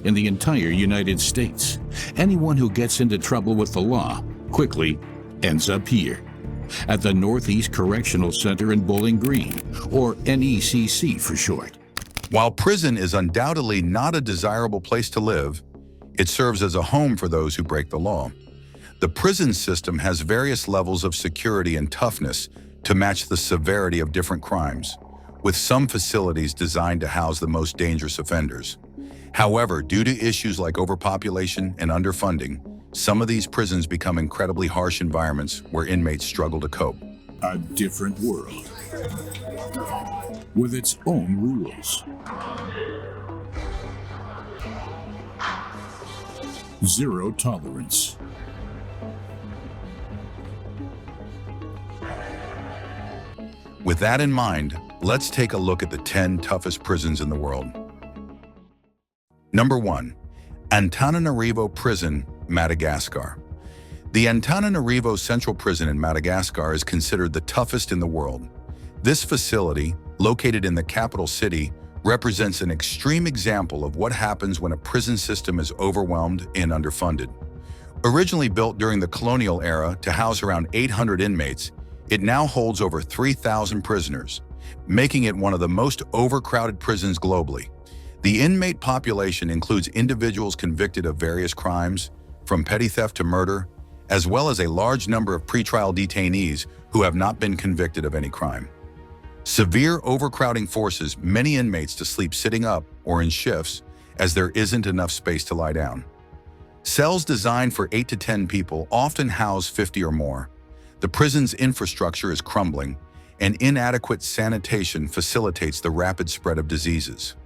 in the entire United States. Anyone who gets into trouble with the law quickly ends up here, at the Northeast Correctional Center in Bowling Green, or NECC for short. While prison is undoubtedly not a desirable place to live, it serves as a home for those who break the law. The prison system has various levels of security and toughness to match the severity of different crimes, with some facilities designed to house the most dangerous offenders. However, due to issues like overpopulation and underfunding, some of these prisons become incredibly harsh environments where inmates struggle to cope. A different world, with its own rules. Zero tolerance. With that in mind, let's take a look at the 10 toughest prisons in the world. Number 1. Antananarivo Prison, Madagascar. The Antananarivo Central Prison in Madagascar is considered the toughest in the world. This facility, located in the capital city, represents an extreme example of what happens when a prison system is overwhelmed and underfunded. Originally built during the colonial era to house around 800 inmates, it now holds over 3,000 prisoners, making it one of the most overcrowded prisons globally. The inmate population includes individuals convicted of various crimes, from petty theft to murder, as well as a large number of pretrial detainees who have not been convicted of any crime. Severe overcrowding forces many inmates to sleep sitting up or in shifts, as there isn't enough space to lie down. Cells designed for 8 to 10 people often house 50 or more. The prison's infrastructure is crumbling, and inadequate sanitation facilitates the rapid spread of diseases.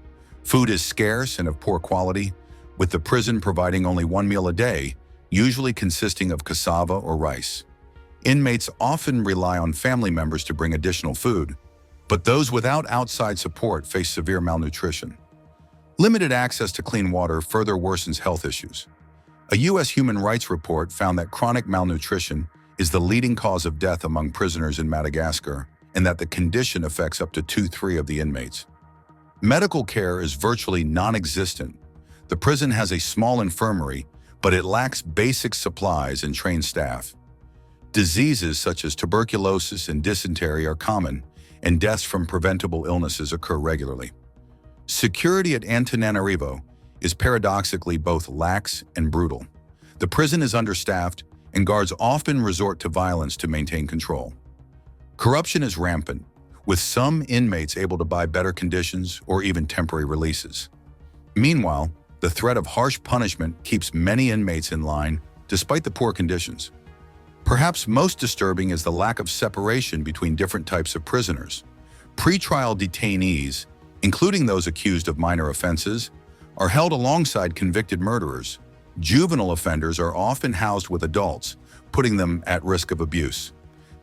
Food is scarce and of poor quality, with the prison providing only one meal a day, usually consisting of cassava or rice. Inmates often rely on family members to bring additional food, but those without outside support face severe malnutrition. Limited access to clean water further worsens health issues. A U.S. human rights report found that chronic malnutrition is the leading cause of death among prisoners in Madagascar, and that the condition affects up to 2/3 of the inmates. Medical care is virtually non-existent. The prison has a small infirmary, but it lacks basic supplies and trained staff. Diseases such as tuberculosis and dysentery are common, and deaths from preventable illnesses occur regularly. Security at Antananarivo is paradoxically both lax and brutal. The prison is understaffed, and guards often resort to violence to maintain control. Corruption is rampant, with some inmates able to buy better conditions or even temporary releases. Meanwhile, the threat of harsh punishment keeps many inmates in line despite the poor conditions. Perhaps most disturbing is the lack of separation between different types of prisoners. Pretrial detainees, including those accused of minor offenses, are held alongside convicted murderers. Juvenile offenders are often housed with adults, putting them at risk of abuse.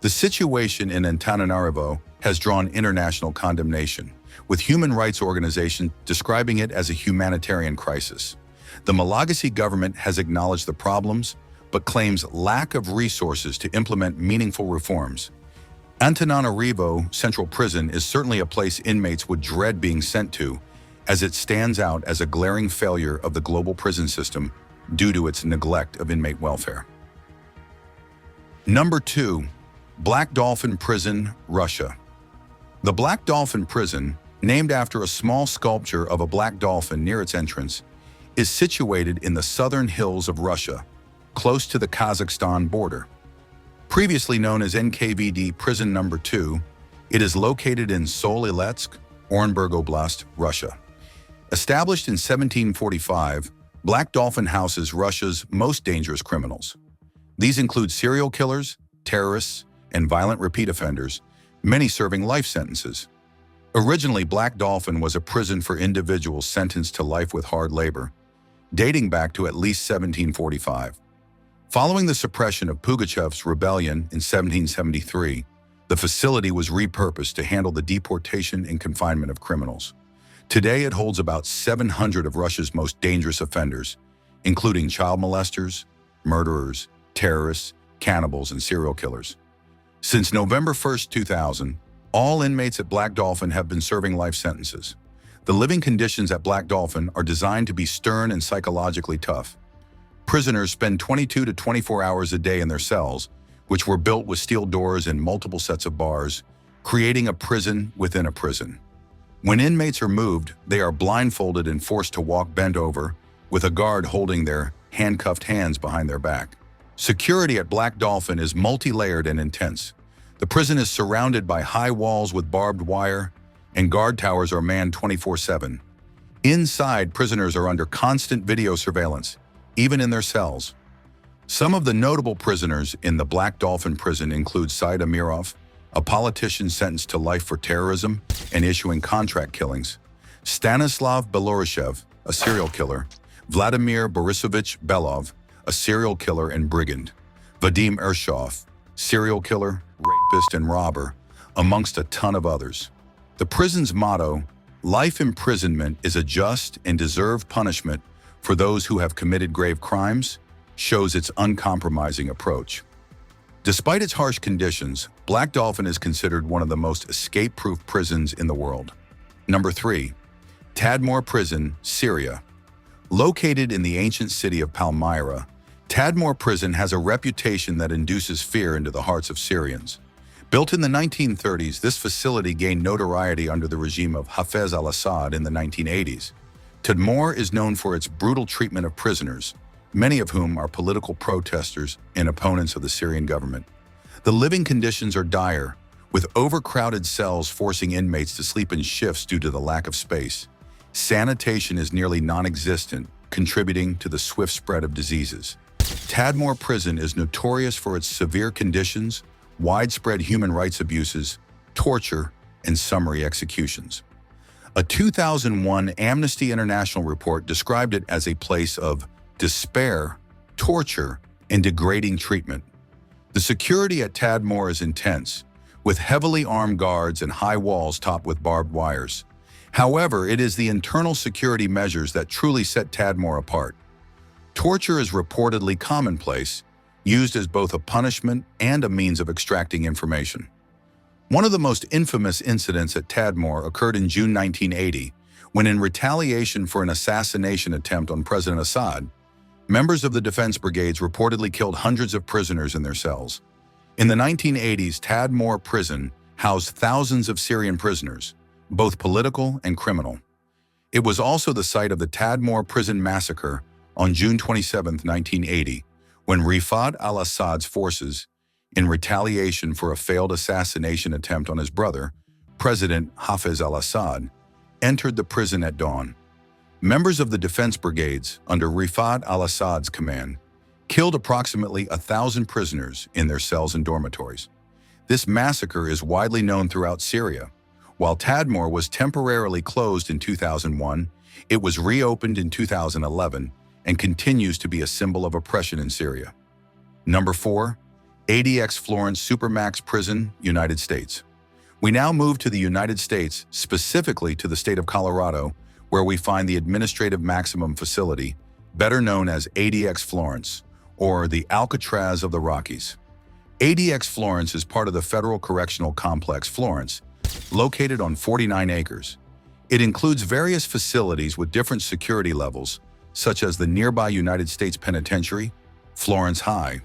The situation in Antananarivo has drawn international condemnation, with human rights organizations describing it as a humanitarian crisis. The Malagasy government has acknowledged the problems, but claims lack of resources to implement meaningful reforms. Antananarivo Central Prison is certainly a place inmates would dread being sent to, as it stands out as a glaring failure of the global prison system due to its neglect of inmate welfare. Number 2. Black Dolphin Prison, Russia. The Black Dolphin Prison, named after a small sculpture of a black dolphin near its entrance, is situated in the southern hills of Russia, close to the Kazakhstan border. Previously known as NKVD Prison Number 2, it is located in Sol-Iletsk, Orenburg Oblast, Russia. Established in 1745, Black Dolphin houses Russia's most dangerous criminals. These include serial killers, terrorists, and violent repeat offenders, many serving life sentences. Originally, Black Dolphin was a prison for individuals sentenced to life with hard labor, dating back to at least 1745. Following the suppression of Pugachev's rebellion in 1773, the facility was repurposed to handle the deportation and confinement of criminals. Today, it holds about 700 of Russia's most dangerous offenders, including child molesters, murderers, terrorists, cannibals, and serial killers. Since November 1, 2000, all inmates at Black Dolphin have been serving life sentences. The living conditions at Black Dolphin are designed to be stern and psychologically tough. Prisoners spend 22 to 24 hours a day in their cells, which were built with steel doors and multiple sets of bars, creating a prison within a prison. When inmates are moved, they are blindfolded and forced to walk bent over, with a guard holding their handcuffed hands behind their back. Security at Black Dolphin is multi-layered and intense. The prison is surrounded by high walls with barbed wire, and guard towers are manned 24/7. Inside, prisoners are under constant video surveillance, even in their cells. Some of the notable prisoners in the Black Dolphin prison include Said Amirov, a politician sentenced to life for terrorism and issuing contract killings, Stanislav Belorushev, a serial killer, Vladimir Borisovich Belov, a serial killer and brigand, Vadim Ershov, serial killer, rapist, and robber, amongst a ton of others. The prison's motto, "Life imprisonment is a just and deserved punishment for those who have committed grave crimes," shows its uncompromising approach. Despite its harsh conditions, Black Dolphin is considered one of the most escape-proof prisons in the world. Number 3. Tadmor Prison, Syria. Located in the ancient city of Palmyra, Tadmor Prison has a reputation that induces fear into the hearts of Syrians. Built in the 1930s, this facility gained notoriety under the regime of Hafez al-Assad in the 1980s. Tadmor is known for its brutal treatment of prisoners, many of whom are political protesters and opponents of the Syrian government. The living conditions are dire, with overcrowded cells forcing inmates to sleep in shifts due to the lack of space. Sanitation is nearly non-existent, contributing to the swift spread of diseases. Tadmor Prison is notorious for its severe conditions, widespread human rights abuses, torture, and summary executions. A 2001 Amnesty International report described it as a place of despair, torture, and degrading treatment. The security at Tadmor is intense, with heavily armed guards and high walls topped with barbed wires. However, it is the internal security measures that truly set Tadmor apart. Torture is reportedly commonplace, used as both a punishment and a means of extracting information. One of the most infamous incidents at Tadmor occurred in June 1980, when in retaliation for an assassination attempt on President Assad, members of the defense brigades reportedly killed hundreds of prisoners in their cells. In the 1980s, Tadmor Prison housed thousands of Syrian prisoners, both political and criminal. It was also the site of the Tadmor Prison Massacre on June 27, 1980, when Rifat al-Assad's forces, in retaliation for a failed assassination attempt on his brother, President Hafez al-Assad, entered the prison at dawn. Members of the defense brigades, under Rifat al-Assad's command, killed approximately 1,000 prisoners in their cells and dormitories. This massacre is widely known throughout Syria. While Tadmor was temporarily closed in 2001, it was reopened in 2011 and continues to be a symbol of oppression in Syria. Number 4. ADX Florence Supermax Prison, United States. We now move to the United States, specifically to the state of Colorado, where we find the Administrative Maximum Facility, better known as ADX Florence, or the Alcatraz of the Rockies. ADX Florence is part of the Federal Correctional Complex Florence, located on 49 acres. It includes various facilities with different security levels, such as the nearby United States Penitentiary, Florence High.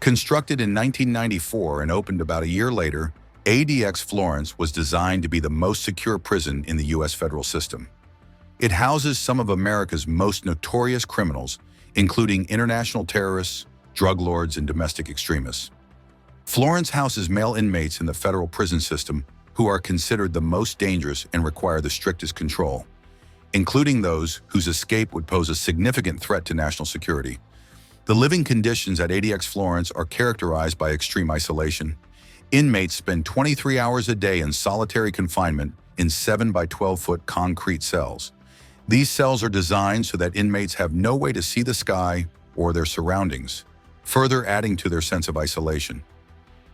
Constructed in 1994 and opened about a year later, ADX Florence was designed to be the most secure prison in the U.S. federal system. It houses some of America's most notorious criminals, including international terrorists, drug lords, and domestic extremists. Florence houses male inmates in the federal prison system who are considered the most dangerous and require the strictest control, including those whose escape would pose a significant threat to national security. The living conditions at ADX Florence are characterized by extreme isolation. Inmates spend 23 hours a day in solitary confinement in 7 by 12-foot concrete cells. These cells are designed so that inmates have no way to see the sky or their surroundings, further adding to their sense of isolation.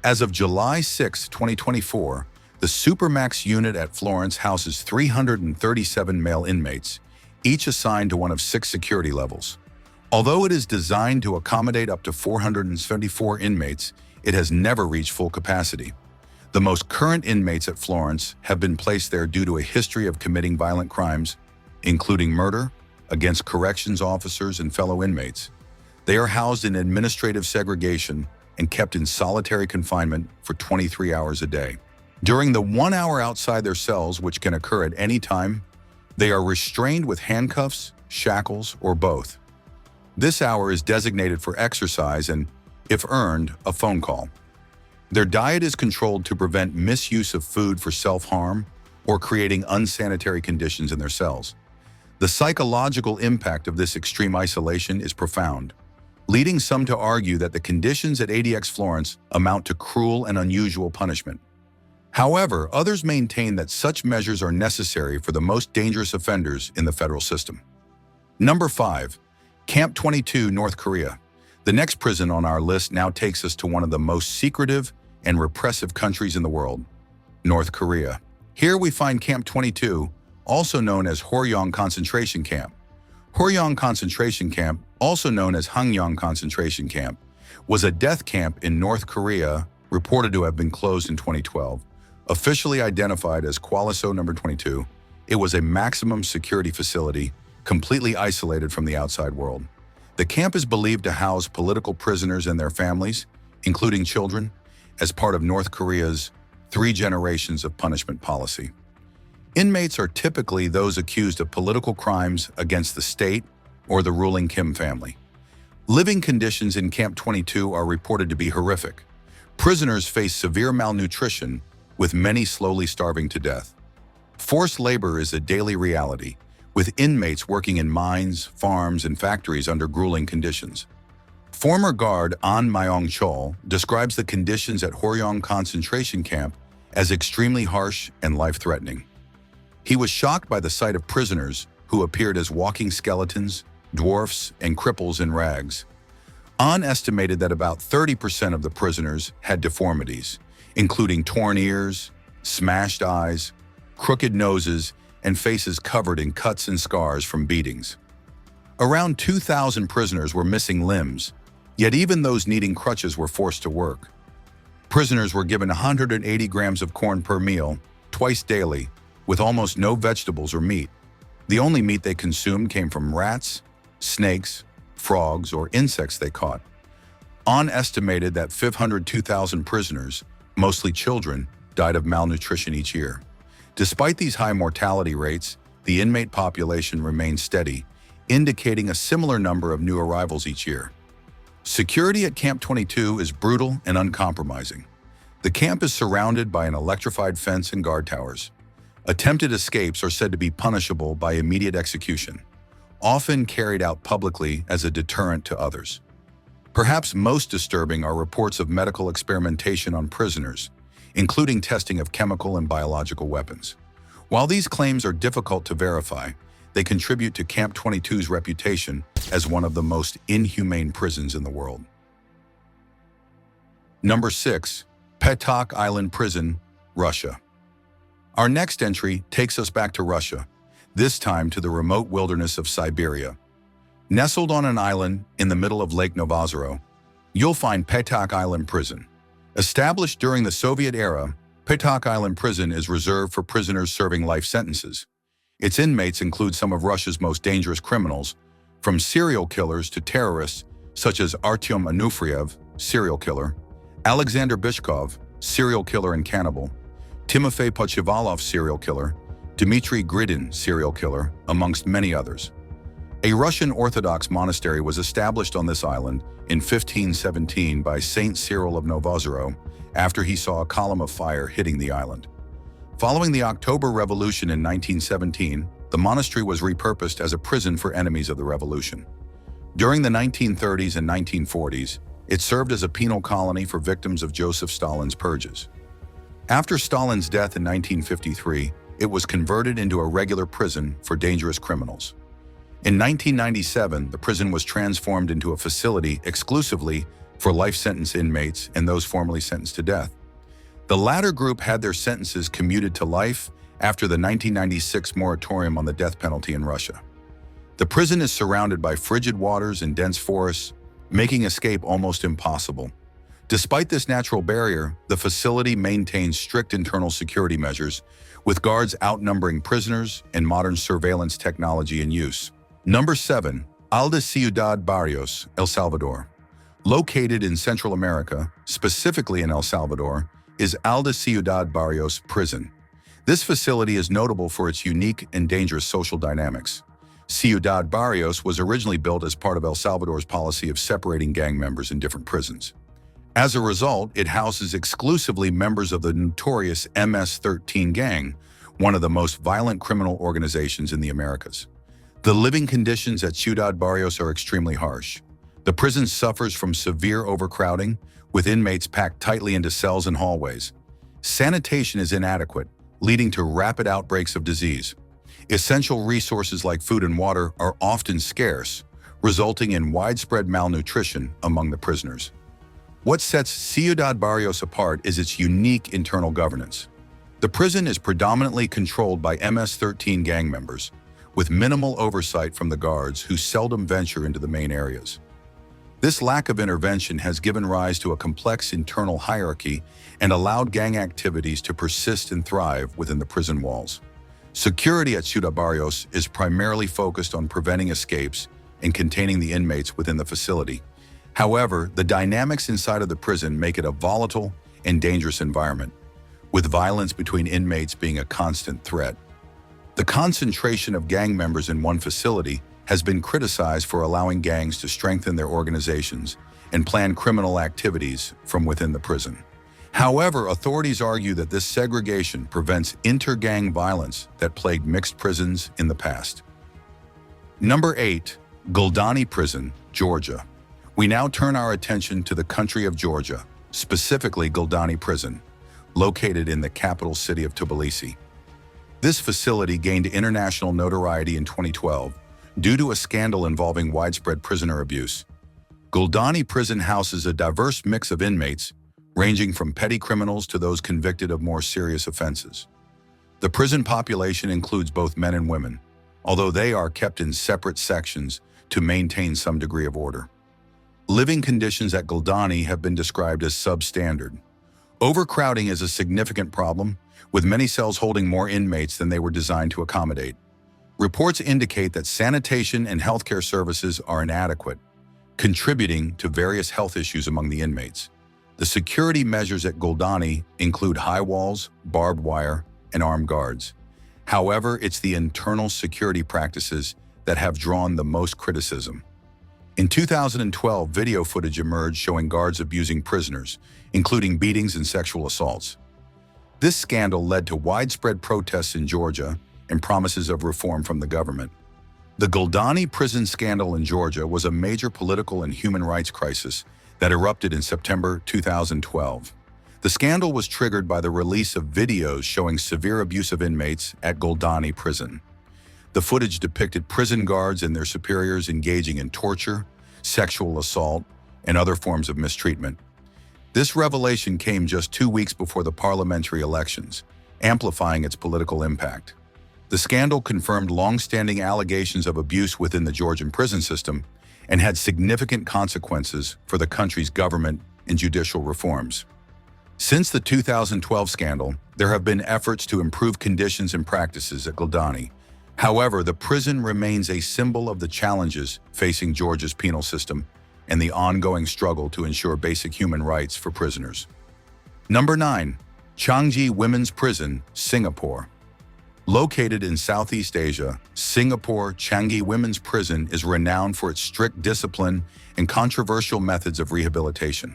As of July 6, 2024, the Supermax unit at Florence houses 337 male inmates, each assigned to one of 6 security levels. Although it is designed to accommodate up to 474 inmates, it has never reached full capacity. The most current inmates at Florence have been placed there due to a history of committing violent crimes, including murder against corrections officers and fellow inmates. They are housed in administrative segregation and kept in solitary confinement for 23 hours a day. During the 1 hour outside their cells, which can occur at any time, they are restrained with handcuffs, shackles, or both. This hour is designated for exercise and, if earned, a phone call. Their diet is controlled to prevent misuse of food for self-harm or creating unsanitary conditions in their cells. The psychological impact of this extreme isolation is profound, leading some to argue that the conditions at ADX Florence amount to cruel and unusual punishment. However, others maintain that such measures are necessary for the most dangerous offenders in the federal system. Number 5. Camp 22, North Korea. The next prison on our list now takes us to one of the most secretive and repressive countries in the world, North Korea. Here we find Camp 22, also known as Horyong Concentration Camp. Horyong Concentration Camp, also known as Hangyang Concentration Camp, was a death camp in North Korea reported to have been closed in 2012. Officially identified as Kwalaso No. 22, it was a maximum security facility completely isolated from the outside world. The camp is believed to house political prisoners and their families, including children, as part of North Korea's 3 generations of punishment policy. Inmates are typically those accused of political crimes against the state or the ruling Kim family. Living conditions in Camp 22 are reported to be horrific. Prisoners face severe malnutrition, with many slowly starving to death. Forced labor is a daily reality, with inmates working in mines, farms, and factories under grueling conditions. Former guard An Myong-chol describes the conditions at Horyong Concentration Camp as extremely harsh and life-threatening. He was shocked by the sight of prisoners who appeared as walking skeletons, dwarfs, and cripples in rags. An estimated that about 30% of the prisoners had deformities, including torn ears, smashed eyes, crooked noses, and faces covered in cuts and scars from beatings. Around 2,000 prisoners were missing limbs, yet even those needing crutches were forced to work. Prisoners were given 180 grams of corn per meal, twice daily, with almost no vegetables or meat. The only meat they consumed came from rats, snakes, frogs, or insects they caught. An estimated that 502,000 prisoners, mostly children, died of malnutrition each year. Despite these high mortality rates, the inmate population remained steady, indicating a similar number of new arrivals each year. Security at Camp 22 is brutal and uncompromising. The camp is surrounded by an electrified fence and guard towers. Attempted escapes are said to be punishable by immediate execution, often carried out publicly as a deterrent to others. Perhaps most disturbing are reports of medical experimentation on prisoners, including testing of chemical and biological weapons. While these claims are difficult to verify, they contribute to Camp 22's reputation as one of the most inhumane prisons in the world. Number 6. Petak Island Prison, Russia. Our next entry takes us back to Russia, this time to the remote wilderness of Siberia. Nestled on an island in the middle of Lake Novozero, you'll find Petak Island Prison. Established during the Soviet era, Petak Island Prison is reserved for prisoners serving life sentences. Its inmates include some of Russia's most dangerous criminals, from serial killers to terrorists such as Artyom Anufriev, serial killer, Alexander Bishkov, serial killer and cannibal, Timofey Pochivalov, serial killer, Dmitry Gridin, serial killer, amongst many others. A Russian Orthodox monastery was established on this island in 1517 by Saint Cyril of Novozero after he saw a column of fire hitting the island. Following the October Revolution in 1917, the monastery was repurposed as a prison for enemies of the revolution. During the 1930s and 1940s, it served as a penal colony for victims of Joseph Stalin's purges. After Stalin's death in 1953, it was converted into a regular prison for dangerous criminals. In 1997, the prison was transformed into a facility exclusively for life sentence inmates and those formerly sentenced to death. The latter group had their sentences commuted to life after the 1996 moratorium on the death penalty in Russia. The prison is surrounded by frigid waters and dense forests, making escape almost impossible. Despite this natural barrier, the facility maintains strict internal security measures, with guards outnumbering prisoners and modern surveillance technology in use. Number 7. Alta Ciudad Barrios, El Salvador. Located in Central America, specifically in El Salvador, is Alta Ciudad Barrios Prison. This facility is notable for its unique and dangerous social dynamics. Ciudad Barrios was originally built as part of El Salvador's policy of separating gang members in different prisons. As a result, it houses exclusively members of the notorious MS-13 gang, one of the most violent criminal organizations in the Americas. The living conditions at Ciudad Barrios are extremely harsh. The prison suffers from severe overcrowding, with inmates packed tightly into cells and hallways. Sanitation is inadequate, leading to rapid outbreaks of disease. Essential resources like food and water are often scarce, resulting in widespread malnutrition among the prisoners. What sets Ciudad Barrios apart is its unique internal governance. The prison is predominantly controlled by MS-13 gang members, with minimal oversight from the guards who seldom venture into the main areas. This lack of intervention has given rise to a complex internal hierarchy and allowed gang activities to persist and thrive within the prison walls. Security at Ciudad Barrios is primarily focused on preventing escapes and containing the inmates within the facility. However, the dynamics inside of the prison make it a volatile and dangerous environment, with violence between inmates being a constant threat. The concentration of gang members in one facility has been criticized for allowing gangs to strengthen their organizations and plan criminal activities from within the prison. However, authorities argue that this segregation prevents inter-gang violence that plagued mixed prisons in the past. Number 8. Guldani Prison, Georgia. We now turn our attention to the country of Georgia, specifically Guldani Prison, located in the capital city of Tbilisi. This facility gained international notoriety in 2012 due to a scandal involving widespread prisoner abuse. Guldani Prison houses a diverse mix of inmates, ranging from petty criminals to those convicted of more serious offenses. The prison population includes both men and women, although they are kept in separate sections to maintain some degree of order. Living conditions at Guldani have been described as substandard. Overcrowding is a significant problem, with many cells holding more inmates than they were designed to accommodate. Reports indicate that sanitation and healthcare services are inadequate, contributing to various health issues among the inmates. The security measures at Guldani include high walls, barbed wire, and armed guards. However, it's the internal security practices that have drawn the most criticism. In 2012, video footage emerged showing guards abusing prisoners, including beatings and sexual assaults. This scandal led to widespread protests in Georgia and promises of reform from the government. The Guldani prison scandal in Georgia was a major political and human rights crisis that erupted in September 2012. The scandal was triggered by the release of videos showing severe abuse of inmates at Guldani Prison. The footage depicted prison guards and their superiors engaging in torture, sexual assault, and other forms of mistreatment. This revelation came just 2 weeks before the parliamentary elections, amplifying its political impact. The scandal confirmed long-standing allegations of abuse within the Georgian prison system and had significant consequences for the country's government and judicial reforms. Since the 2012 scandal, there have been efforts to improve conditions and practices at Guldani. However, the prison remains a symbol of the challenges facing Georgia's penal system and the ongoing struggle to ensure basic human rights for prisoners. Number 9. Changi Women's Prison, Singapore. Located in Southeast Asia, Singapore Changi Women's Prison is renowned for its strict discipline and controversial methods of rehabilitation.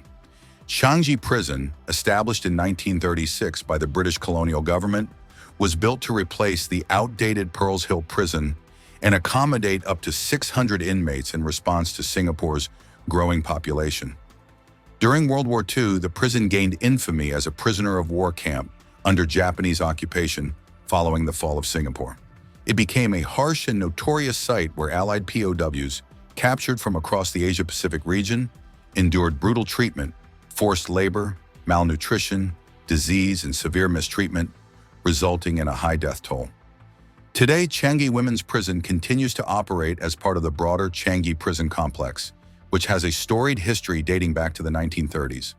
Changi Prison, established in 1936 by the British colonial government, was built to replace the outdated Pearls Hill Prison and accommodate up to 600 inmates in response to Singapore's growing population. During World War II, the prison gained infamy as a prisoner of war camp under Japanese occupation following the fall of Singapore. It became a harsh and notorious site where Allied POWs, captured from across the Asia-Pacific region, endured brutal treatment, forced labor, malnutrition, disease, and severe mistreatment, resulting in a high death toll. Today, Changi Women's Prison continues to operate as part of the broader Changi Prison Complex, which has a storied history dating back to the 1930s.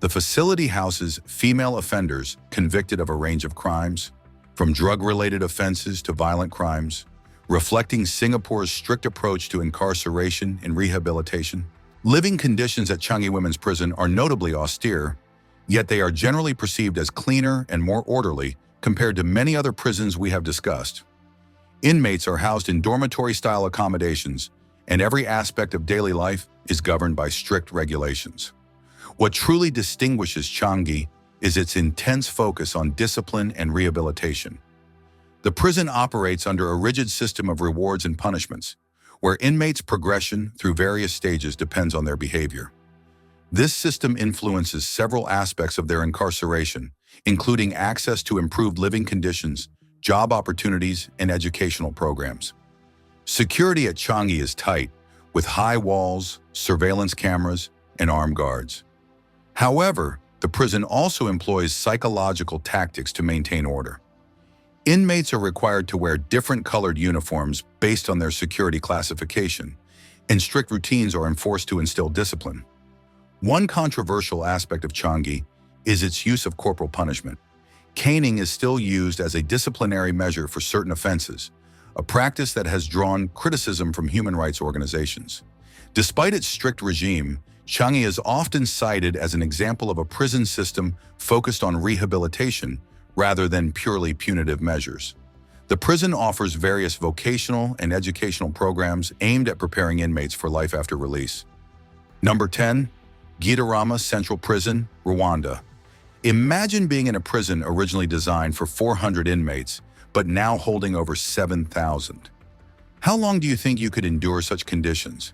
The facility houses female offenders convicted of a range of crimes, from drug-related offenses to violent crimes, reflecting Singapore's strict approach to incarceration and rehabilitation. Living conditions at Changi Women's Prison are notably austere, yet they are generally perceived as cleaner and more orderly compared to many other prisons we have discussed. Inmates are housed in dormitory-style accommodations, and every aspect of daily life is governed by strict regulations. What truly distinguishes Changi is its intense focus on discipline and rehabilitation. The prison operates under a rigid system of rewards and punishments, where inmates' progression through various stages depends on their behavior. This system influences several aspects of their incarceration, including access to improved living conditions, job opportunities, and educational programs. Security at Changi is tight, with high walls, surveillance cameras, and armed guards. However, the prison also employs psychological tactics to maintain order. Inmates are required to wear different colored uniforms based on their security classification, and strict routines are enforced to instill discipline. One controversial aspect of Changi is its use of corporal punishment. Caning is still used as a disciplinary measure for certain offenses, a practice that has drawn criticism from human rights organizations. Despite its strict regime, Changi is often cited as an example of a prison system focused on rehabilitation rather than purely punitive measures. The prison offers various vocational and educational programs aimed at preparing inmates for life after release. Number 10. Gitarama Central Prison, Rwanda. Imagine being in a prison originally designed for 400 inmates, but now holding over 7,000. How long do you think you could endure such conditions?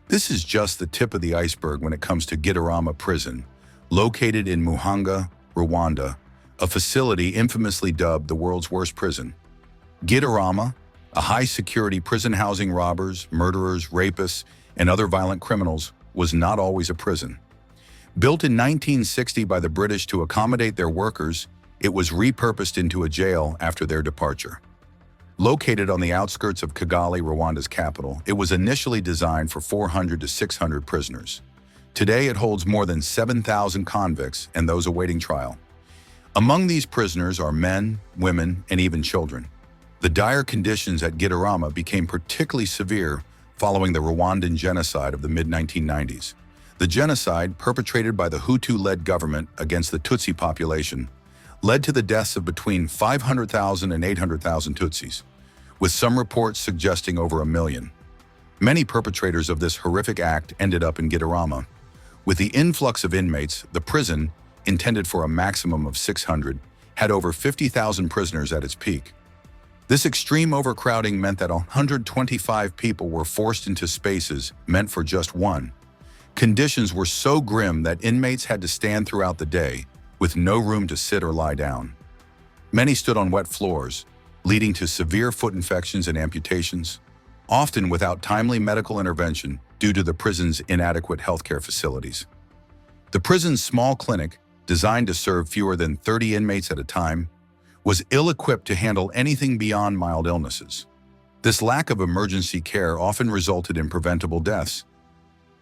This is just the tip of the iceberg when it comes to Gitarama Prison, located in Muhanga, Rwanda, a facility infamously dubbed the world's worst prison. Gitarama, a high-security prison housing robbers, murderers, rapists, and other violent criminals, was not always a prison. Built in 1960 by the British to accommodate their workers, it was repurposed into a jail after their departure. Located on the outskirts of Kigali, Rwanda's capital, it was initially designed for 400 to 600 prisoners. Today, it holds more than 7,000 convicts and those awaiting trial. Among these prisoners are men, women, and even children. The dire conditions at Gitarama became particularly severe following the Rwandan genocide of the mid-1990s. The genocide, perpetrated by the Hutu-led government against the Tutsi population, led to the deaths of between 500,000 and 800,000 Tutsis, with some reports suggesting over 1 million. Many perpetrators of this horrific act ended up in Gitarama. With the influx of inmates, the prison, intended for a maximum of 600, had over 50,000 prisoners at its peak. This extreme overcrowding meant that 125 people were forced into spaces meant for just one. Conditions were so grim that inmates had to stand throughout the day, with no room to sit or lie down. Many stood on wet floors, leading to severe foot infections and amputations, often without timely medical intervention due to the prison's inadequate healthcare facilities. The prison's small clinic, designed to serve fewer than 30 inmates at a time, was ill-equipped to handle anything beyond mild illnesses. This lack of emergency care often resulted in preventable deaths.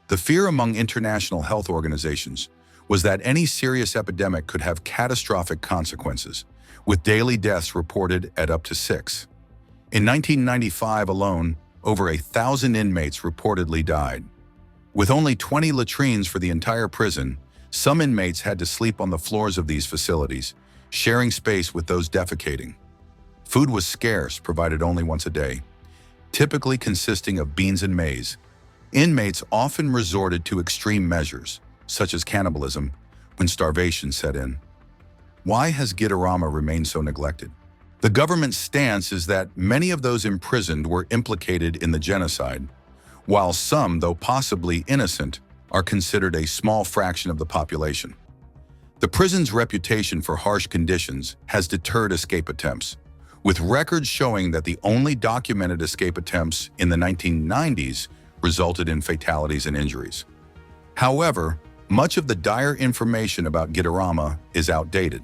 The fear among international health organizations was that any serious epidemic could have catastrophic consequences, with daily deaths reported at up to 6. In 1995 alone, over 1,000 inmates reportedly died. With only 20 latrines for the entire prison, some inmates had to sleep on the floors of these facilities, sharing space with those defecating. Food was scarce, provided only once a day, typically consisting of beans and maize. Inmates often resorted to extreme measures, such as cannibalism, when starvation set in. Why has Gitarama remained so neglected? The government's stance is that many of those imprisoned were implicated in the genocide, while some, though possibly innocent, are considered a small fraction of the population. The prison's reputation for harsh conditions has deterred escape attempts, with records showing that the only documented escape attempts in the 1990s resulted in fatalities and injuries. However, much of the dire information about Gitarama is outdated.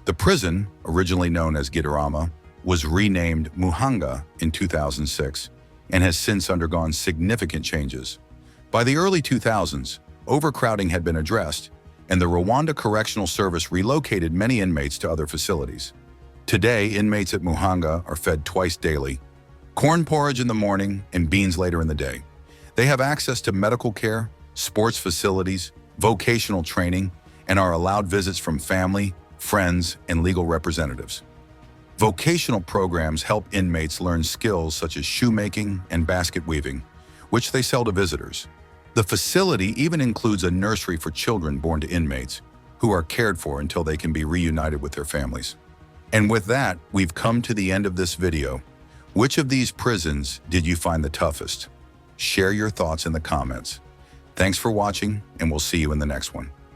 The prison, originally known as Gitarama, was renamed Muhanga in 2006 and has since undergone significant changes. By the early 2000s, overcrowding had been addressed, and the Rwanda Correctional Service relocated many inmates to other facilities. Today, inmates at Muhanga are fed twice daily, corn porridge in the morning and beans later in the day. They have access to medical care, sports facilities, vocational training, and are allowed visits from family, friends, and legal representatives. Vocational programs help inmates learn skills such as shoemaking and basket weaving, which they sell to visitors. The facility even includes a nursery for children born to inmates, who are cared for until they can be reunited with their families. And with that, we've come to the end of this video. Which of these prisons did you find the toughest? Share your thoughts in the comments. Thanks for watching, and we'll see you in the next one.